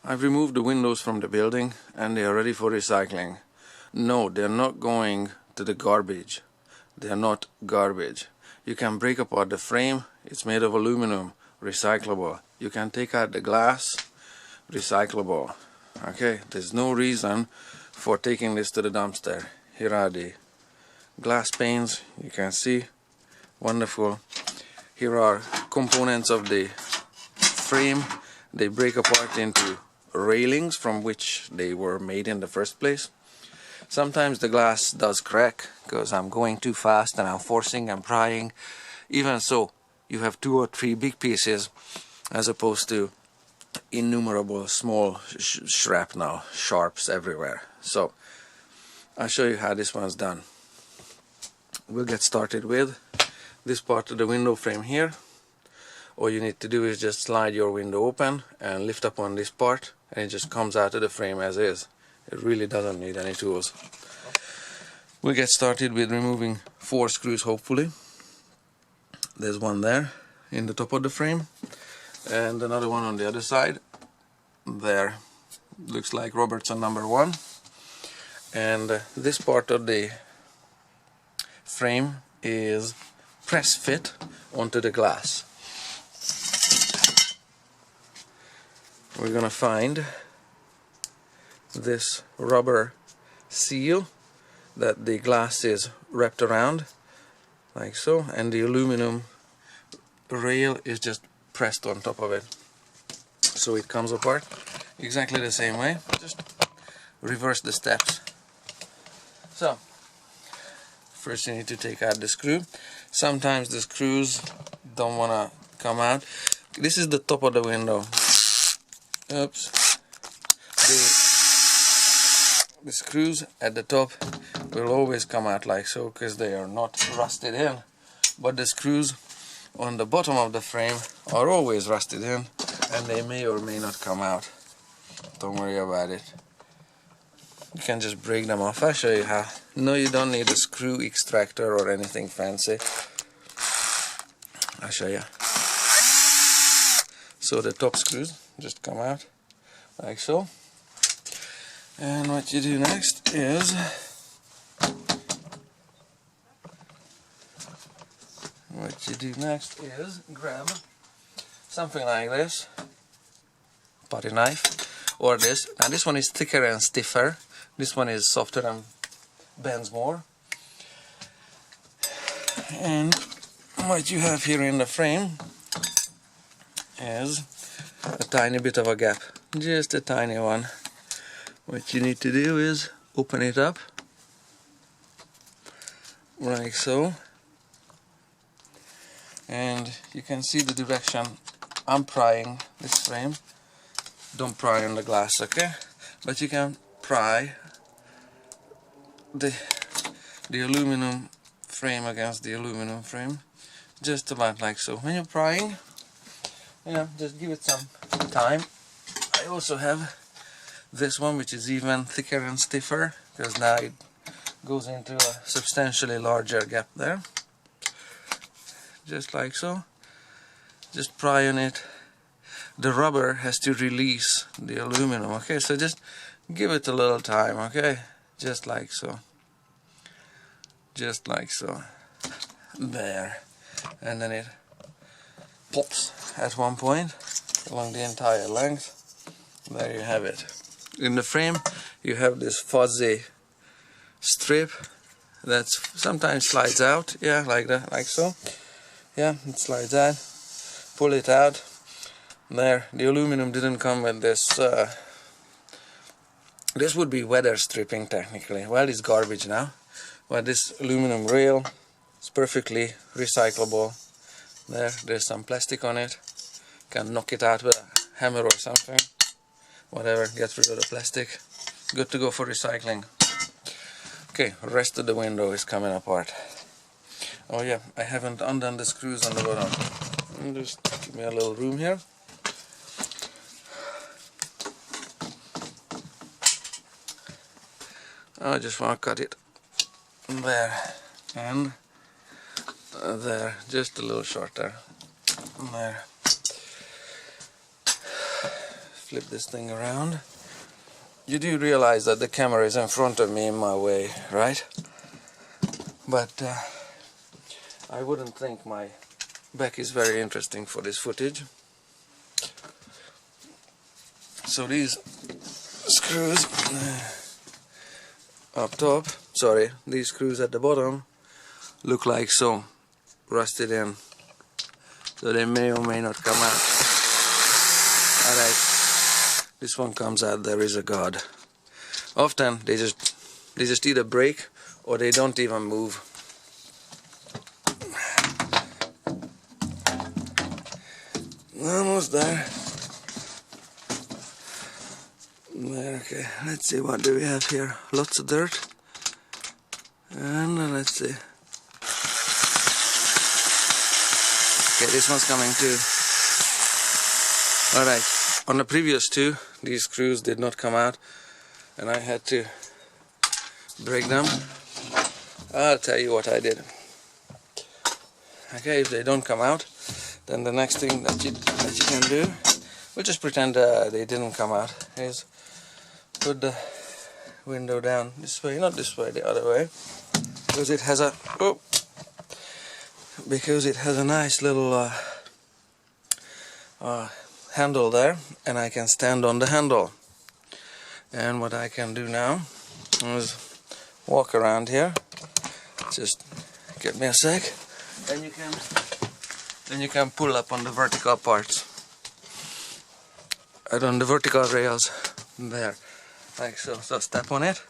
I've removed the windows from the building and they are ready for recycling. No, they're not going to the garbage. They're not garbage. You can break apart the frame, it's made of aluminum, recyclable. You can take out the glass, recyclable. Okay, there's no reason for taking this to the dumpster. Here are the glass panes, you can see, wonderful. Here are components of the frame. They break apart into railings from which they were made in the first place. Sometimes the glass does crack because I'm going too fast and I'm forcing and prying. Even so, you have 2 or 3 big pieces as opposed to innumerable small shrapnel, sharps everywhere. So I'll show you how this one's done. We'll get started with this part of the window frame here. All you need to do is just slide your window open and lift up on this part, and it just comes out of the frame as is. It really doesn't need any tools. We'll get started with removing 4 screws, hopefully. There's one there in the top of the frame and another one on the other side. There, looks like Robertson number 1. And this part of the frame is press fit onto the glass. We're gonna find this rubber seal that the glass is wrapped around like so, and the aluminum rail is just pressed on top of it, so it comes apart exactly the same way. Just reverse the steps. So first you need to take out the screw. Sometimes the screws don't want to come out. This is the top of the window. Oops. The screws at the top will always come out like so because they are not rusted in, but the screws on the bottom of the frame are always rusted in and they may or may not come out. Don't worry about it. You can just break them off. I'll show you how. No, you don't need a screw extractor or anything fancy. I'll show you. So the top screws just come out like so. And what you do next is grab something like this, putty knife, or this. Now this one is thicker and stiffer. This one is softer and bends more. And what you have here in the frame is a tiny bit of a gap, just a tiny one. What you need to do is open it up like so, and you can see the direction I'm prying this frame. Don't pry on the glass, okay? But you can pry the aluminum frame against the aluminum frame, just about like so. When you're prying, just give it some time. I also have this one, which is even thicker and stiffer, because now it goes into a substantially larger gap there. Just like so. Just pry on it. The rubber has to release the aluminum, okay? So just give it a little time, okay? Just like so. Just like so. There. And then it pops at one point along the entire length. There you have it. In the frame you have this fuzzy strip that sometimes slides out, yeah, like that, like so. Yeah, it slides out. Pull it out. There, the aluminum didn't come with this. This would be weather stripping technically. Well, it's garbage now. But this aluminum rail is perfectly recyclable. There's some plastic on it. You can knock it out with a hammer or something. Whatever, get rid of the plastic. Good to go for recycling. Okay, rest of the window is coming apart. Oh yeah, I haven't undone the screws on the bottom. Just give me a little room here. I just want to cut it there and there, just a little shorter. There. flip this thing around. You do realize that the camera is in front of me in my way, right? But I wouldn't think my back is very interesting for this footage. So these screws up top, sorry, these screws at the bottom look like so, rusted in, so they may or may not come out. Alright, this one comes out, there is a God. Often they just either break or they don't even move. Almost there. Okay, let's see, what do we have here? Lots of dirt. And let's see. Okay, this one's coming too. Alright, on the previous two, these screws did not come out and I had to break them. I'll tell you what I did. Okay, if they don't come out, then the next thing that you can do, we'll just pretend they didn't come out, is put the window down this way, not this way, the other way, because it has a nice little handle there, and I can stand on the handle. And what I can do now is walk around here. Just give me a sec, and you can pull up on the vertical parts, and on the vertical rails there, like so. So step on it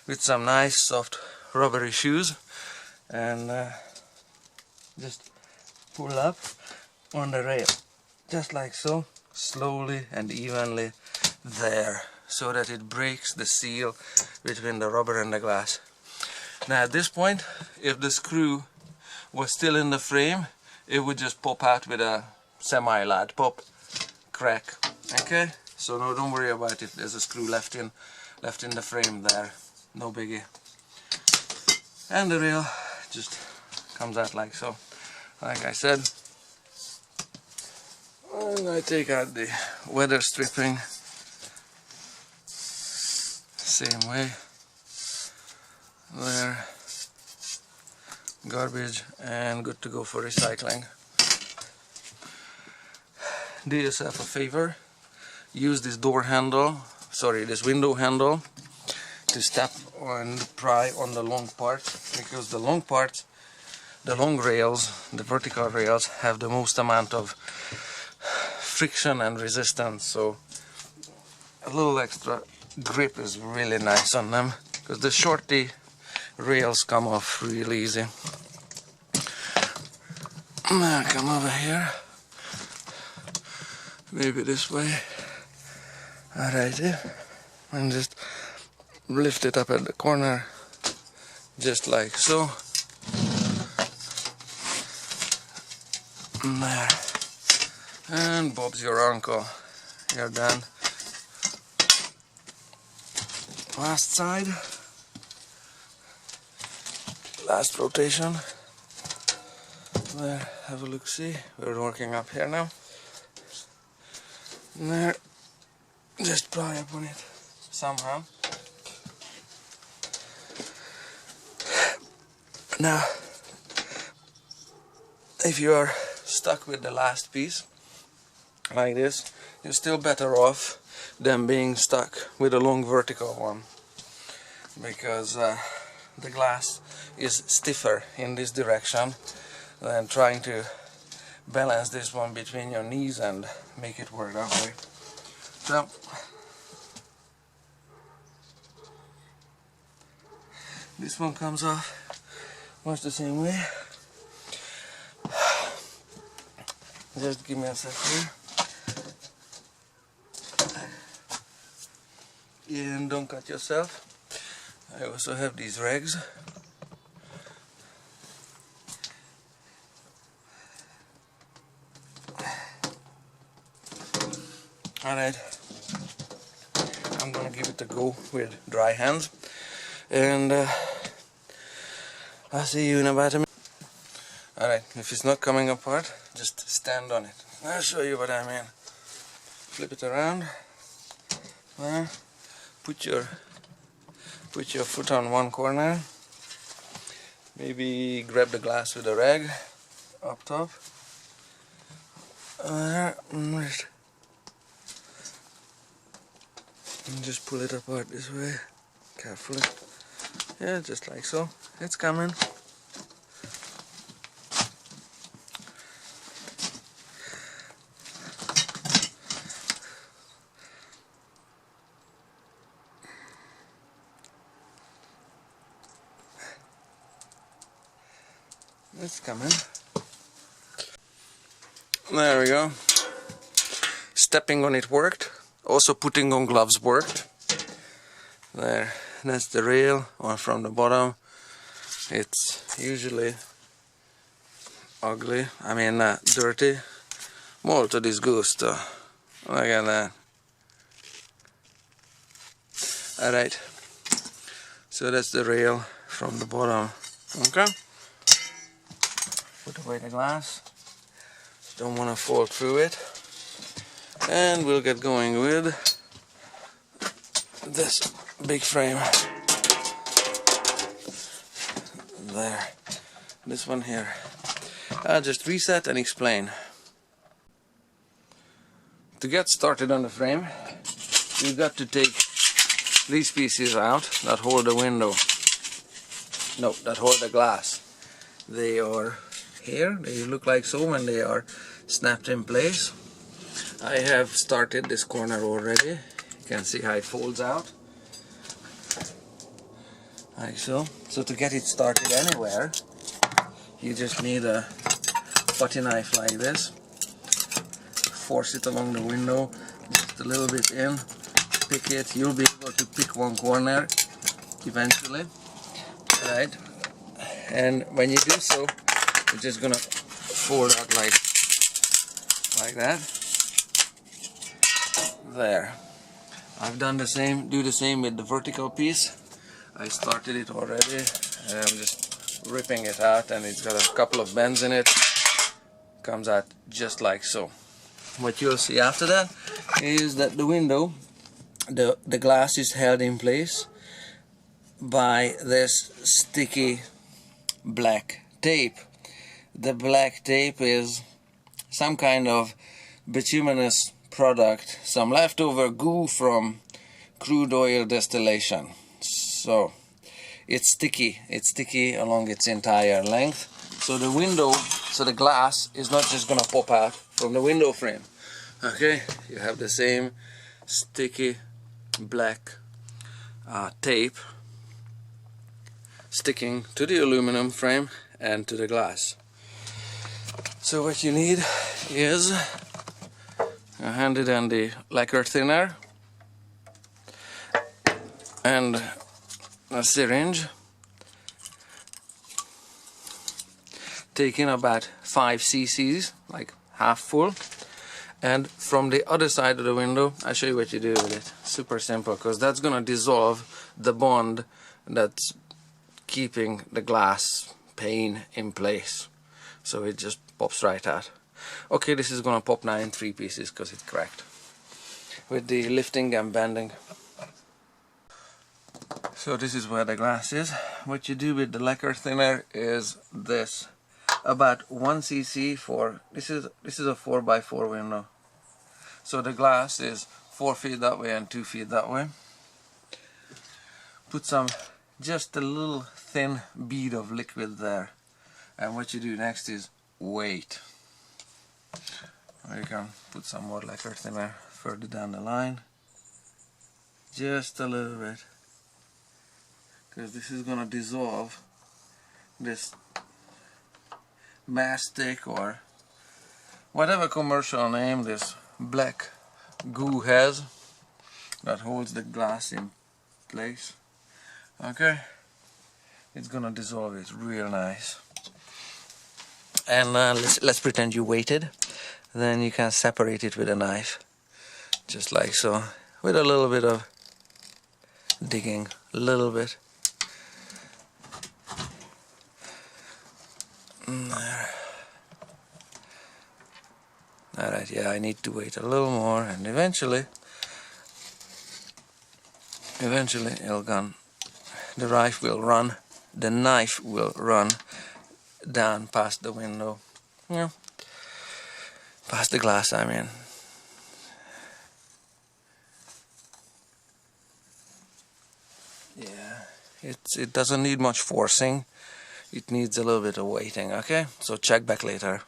with some nice soft rubbery shoes, and just pull up on the rail, just like so, slowly and evenly there, so that it breaks the seal between the rubber and the glass. Now at this point, if the screw was still in the frame, it would just pop out with a semi-loud pop, crack. Okay, so no, don't worry about if there's a screw left in the frame there, no biggie. And the rail just comes out like so, like I said. And I take out the weather stripping, same way there, garbage, and good to go for recycling. Do yourself a favor, use this door handle, sorry, this window handle, to step and pry on the long parts, because the long parts, the long rails, the vertical rails, have the most amount of friction and resistance, so a little extra grip is really nice on them, because the shorty rails come off really easy. Now come over here, maybe this way, alrighty, and just lift it up at the corner, just like so. There, and Bob's your uncle, you're done. Last side, last rotation. There, have a look, see, we're working up here now. There, just pry up on it somehow. Now, if you are stuck with the last piece like this, you're still better off than being stuck with a long vertical one, because the glass is stiffer in this direction than trying to balance this one between your knees and make it work that way. So this one comes off much the same way. Just give me a sec here. And don't cut yourself. I also have these rags. Alright, I'm gonna give it a go with dry hands, and I'll see you in about a minute. Alright, if it's not coming apart, just stand on it. I'll show you what I mean. Flip it around. There. Put your foot on one corner. Maybe grab the glass with a rag up top. There. And just pull it apart this way, carefully. Yeah, just like so. It's coming. It's coming. There we go. Stepping on it worked. Also putting on gloves worked. There. That's the rail, or from the bottom. It's usually ugly. I mean dirty. Molto disgusto. Look at that. Alright. So that's the rail from the bottom. Okay. Put away the glass. Don't want to fall through it. And we'll get going with this big frame. There. This one here. I'll just reset and explain. To get started on the frame, you've got to take these pieces out that hold the window. No, that hold the glass. They are here. They look like so when they are snapped in place. I have started this corner already. You can see how it folds out. Like so. So to get it started anywhere, you just need a putty knife like this. Force it along the window, just a little bit in, pick it. You'll be able to pick one corner eventually. Right? And when you do so, you're just gonna fold out like that. There. I've done the same, do the same with the vertical piece. I started it already and I'm just ripping it out, and it's got a couple of bends in it. Comes out just like so. What you'll see after that is that the window, the glass is held in place by this sticky black tape. The black tape is some kind of bituminous product, some leftover goo from crude oil distillation. So it's sticky along its entire length. So the window, so the glass is not just gonna pop out from the window frame. Okay, you have the same sticky black tape sticking to the aluminum frame and to the glass. So what you need is a handy dandy lacquer thinner and a syringe. Taking about 5 cc's, like half full. And from the other side of the window, I'll show you what you do with it. Super simple, because that's gonna dissolve the bond that's keeping the glass pane in place. So it just pops right out. Okay, this is gonna pop now in 3 pieces because it cracked with the lifting and bending. So this is where the glass is. What you do with the lacquer thinner is this. About 1 cc for this is a 4x4 window. So the glass is 4 feet that way and 2 feet that way. Put just a little thin bead of liquid there, and what you do next is wait. Or you can put some more lacquer thinner further down the line, just a little bit, because this is gonna dissolve this mastic, or whatever commercial name this black goo has that holds the glass in place. Okay, it's gonna dissolve it real nice. And let's pretend you waited. Then you can separate it with a knife, just like so, with a little bit of digging, a little bit. There. Alright, yeah, I need to wait a little more, and eventually Eventually it'll gone. The knife will run down past the window. Yeah. Past the glass, I mean. Yeah. It doesn't need much forcing. It needs a little bit of weighting, okay? So check back later.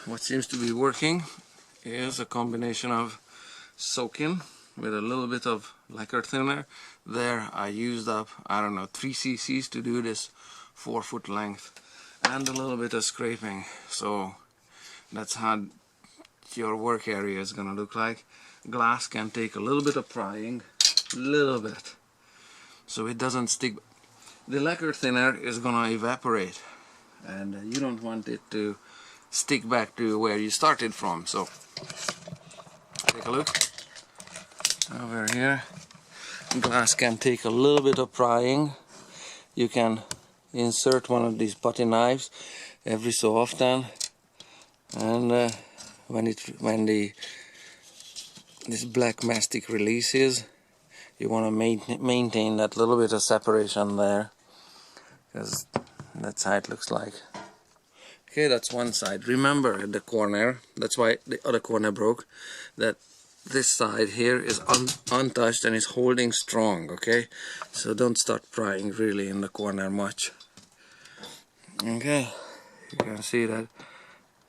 What seems to be working is a combination of soaking with a little bit of lacquer thinner. There I used up, I don't know, 3 cc's to do this 4-foot length, and a little bit of scraping. So that's how your work area is gonna look like. Glass can take a little bit of prying, little bit, so it doesn't stick. The lacquer thinner is gonna evaporate, and you don't want it to stick back to where you started from. So take a look over here. Glass can take a little bit of prying. You can insert one of these putty knives every so often, and when this black mastic releases, you want to maintain that little bit of separation there, because that's how it looks like. Okay, that's one side. Remember at the corner, that's why the other corner broke, that this side here is untouched and is holding strong, okay? So don't start prying really in the corner much. Okay, you can see that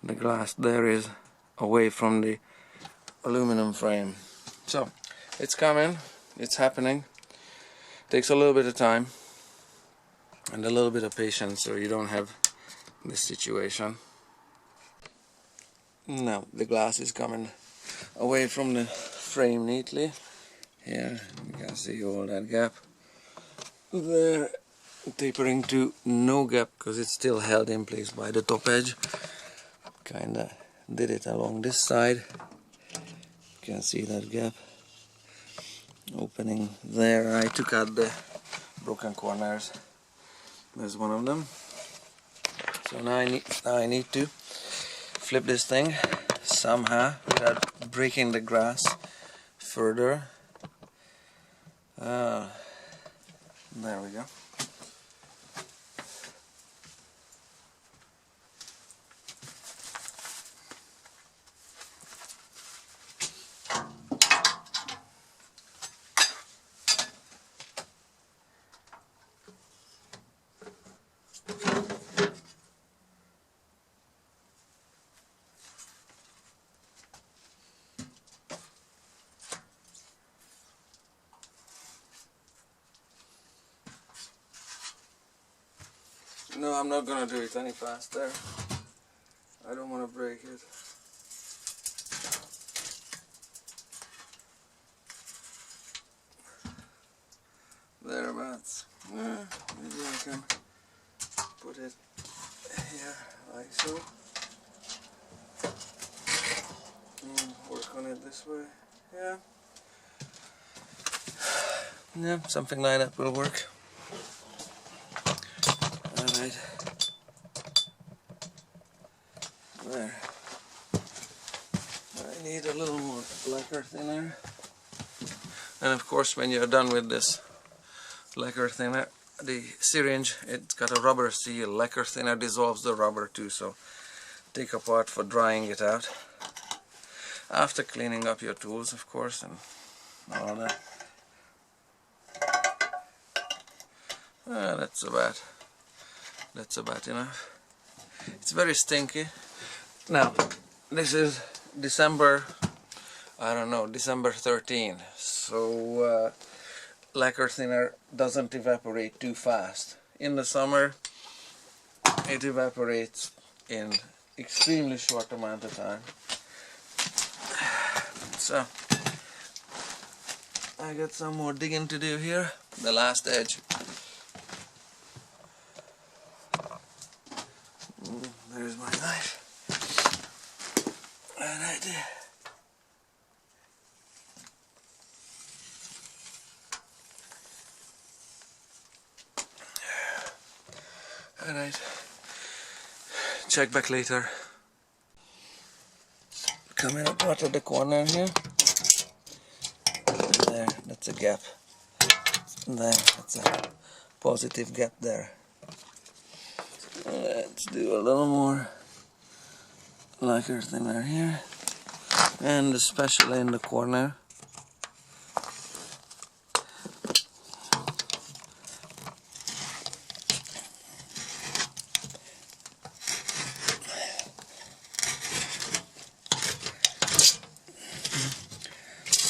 the glass there is away from the aluminum frame. So it's coming, it's happening. Takes a little bit of time and a little bit of patience, so you don't have this situation. Now the glass is coming away from the frame neatly. Here you can see all that gap there, tapering to no gap because it's still held in place by the top edge. Kinda did it along this side. You can see that gap opening there. I took out the broken corners. There's one of them. So now I need to flip this thing somehow without breaking the glass further. There we go. No, I'm not gonna do it any faster. I don't want to break it. Thereabouts. Maybe I can put it here like so. Work on it this way. Yeah. Yeah, something like that will work. Alright. There. I need a little more lacquer thinner. And of course, when you're done with this lacquer thinner, the syringe, it's got a rubber seal. Lacquer thinner dissolves the rubber too, so take apart for drying it out. After cleaning up your tools, of course, and all that. That's about enough. It's very stinky. Now, this is December, I don't know, December 13. So lacquer thinner doesn't evaporate too fast. In the summer, it evaporates in extremely short amount of time. So I got some more digging to do here. The last edge. There's my knife. Right there. Alright. Check back later. Coming up out of the corner here. There, that's a gap. There, that's a positive gap there. Let's do a little more lacquer thinner here, and especially in the corner.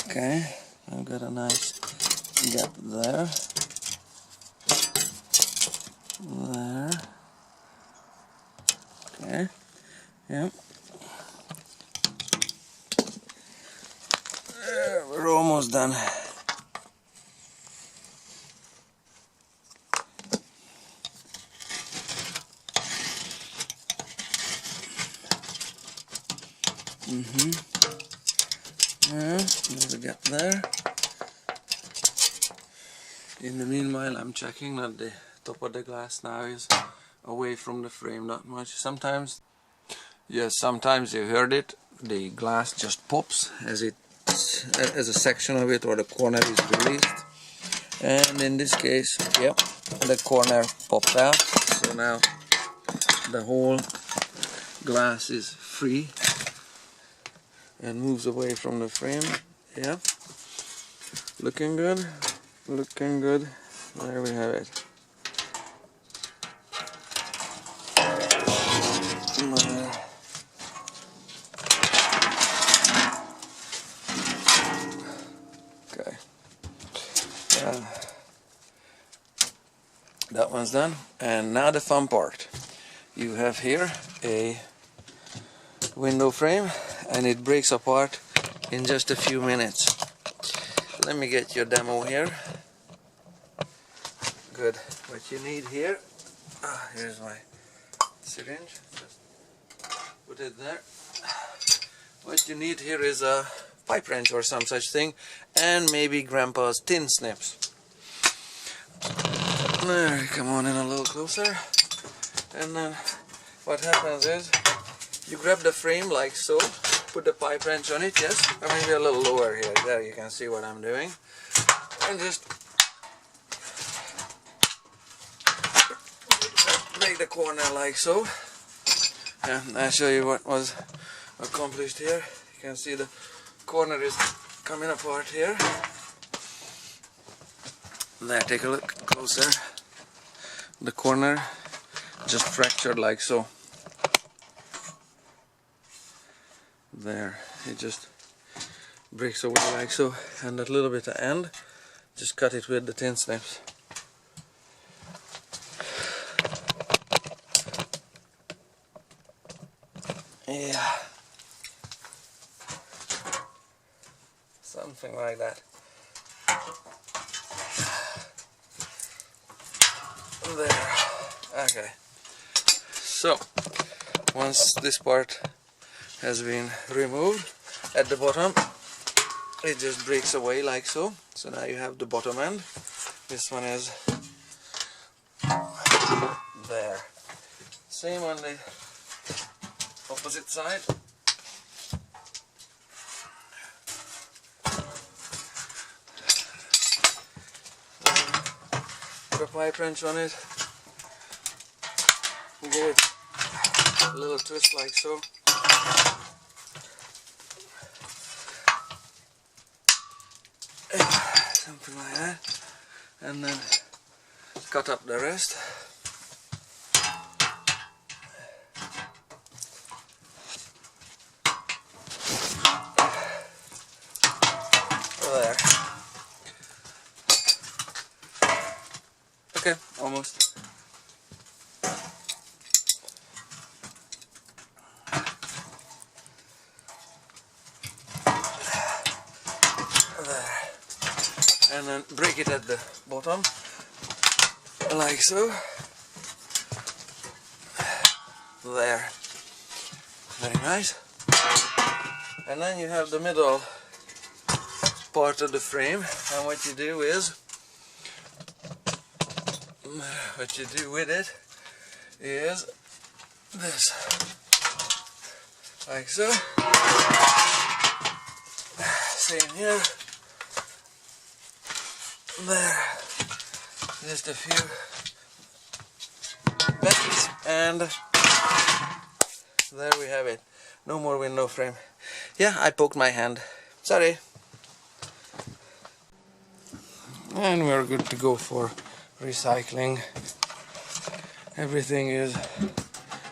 Okay, I've got a nice gap there. There. Okay. Yep. We're almost done. There's a gap there. In the meanwhile, I'm checking that the top of the glass now is away from the frame not much. Sometimes, yes, sometimes you heard it, the glass just pops as a section of it, or the corner is released. And in this case, yep, the corner popped out, so now the whole glass is free and moves away from the frame. Yeah, looking good, looking good. There we have it. Okay, that one's done. And now the fun part. You have here a window frame, and it breaks apart in just a few minutes. Let me get your demo here. Good. What you need here, here's my syringe, just put it there. What you need here is a pipe wrench or some such thing, and maybe Grandpa's tin snips. There, come on in a little closer, and then what happens is you grab the frame like so, put the pipe wrench on it, yes, or maybe a little lower here. There, you can see what I'm doing, and just make the corner like so. And I'll show you what was accomplished here. You can see the corner is coming apart here. There, take a look closer. The corner just fractured like so. There, it just breaks away like so, and that little bit of end, just cut it with the tin snips. Yeah, something like that. There, okay. So, once this part has been removed, at the bottom it just breaks away like so. So now you have the bottom end. This one is there. Same on the opposite side. Put a pipe wrench on it. Give it a little twist like so. Something like that, and then cut up the rest. There. Okay, almost. And then break it at the bottom, like so. There. Very nice. And then you have the middle part of the frame, and what you do with it is this, like so. Same here. There, just a few bends, and there we have it. No more window frame. Yeah, I poked my hand. Sorry. And we're good to go for recycling. Everything is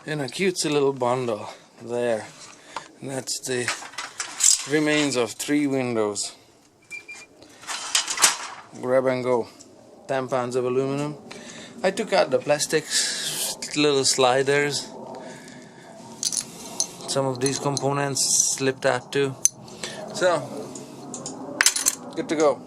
in a cutesy little bundle there. And that's the remains of 3 windows. Grab and go. 10 pounds of aluminum. I took out the plastics, little sliders. Some of these components slipped out too. So, good to go.